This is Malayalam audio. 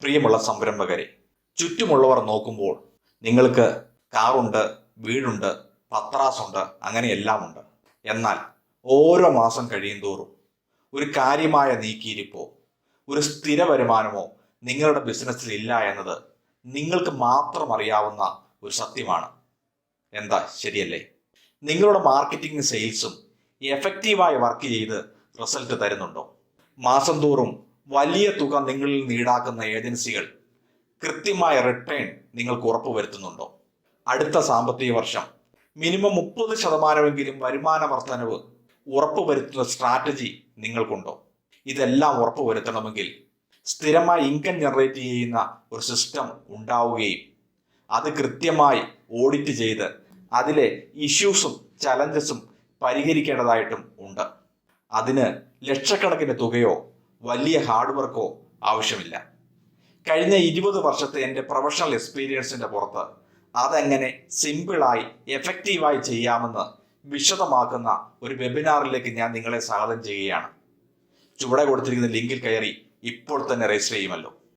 പ്രിയമുള്ള സംരംഭകരെ, ചുറ്റുമുള്ളവർ നോക്കുമ്പോൾ നിങ്ങൾക്ക് കാറുണ്ട്, വീടുണ്ട്, പത്രാസുണ്ട്, അങ്ങനെയെല്ലാം ഉണ്ട്. എന്നാൽ ഓരോ മാസം കഴിയുന്തോറും ഒരു കാര്യമായ നീക്കിയിരിപ്പോ, ഒരു സ്ഥിര വരുമാനമോ നിങ്ങളുടെ ബിസിനസ്സിൽ ഇല്ല എന്നത് നിങ്ങൾക്ക് മാത്രം അറിയാവുന്ന ഒരു സത്യമാണ്. എന്താ ശരിയല്ലേ? നിങ്ങളുടെ മാർക്കറ്റിംഗ് സെയിൽസും എഫക്റ്റീവായി വർക്ക് ചെയ്ത് റിസൾട്ട് തരുന്നുണ്ടോ? മാസം തോറും വലിയ തുക നിങ്ങളിൽ നിന്ന് ഈടാക്കുന്ന ഏജൻസികൾ കൃത്യമായ റിട്ടേൺ നിങ്ങൾക്ക് ഉറപ്പുവരുത്തുന്നുണ്ടോ? അടുത്ത സാമ്പത്തിക വർഷം മിനിമം 30% വരുമാന വർധനവ് ഉറപ്പുവരുത്തുന്ന സ്ട്രാറ്റജി നിങ്ങൾക്കുണ്ടോ? ഇതെല്ലാം ഉറപ്പുവരുത്തണമെങ്കിൽ സ്ഥിരമായി ഇൻകം ജനറേറ്റ് ചെയ്യുന്ന ഒരു സിസ്റ്റം ഉണ്ടാവുകയും അത് കൃത്യമായി ഓഡിറ്റ് ചെയ്ത് അതിലെ ഇഷ്യൂസും ചലഞ്ചസും പരിഹരിക്കേണ്ടതായിട്ടും ഉണ്ട്. അതിന് ലക്ഷക്കണക്കിന് തുകയോ വലിയ ഹാർഡ് വർക്കോ ആവശ്യമില്ല. കഴിഞ്ഞ 20 വർഷത്തെ എൻ്റെ പ്രൊഫഷണൽ എക്സ്പീരിയൻസിൻ്റെ പുറത്ത് അതെങ്ങനെ സിമ്പിളായി എഫക്റ്റീവായി ചെയ്യാമെന്ന് വിശദമാക്കുന്ന ഒരു വെബിനാറിലേക്ക് ഞാൻ നിങ്ങളെ സ്വാഗതം ചെയ്യുകയാണ്. ചുവടെ കൊടുത്തിരിക്കുന്ന ലിങ്കിൽ കയറി ഇപ്പോൾ തന്നെ രജിസ്റ്റർ ചെയ്യുമല്ലോ.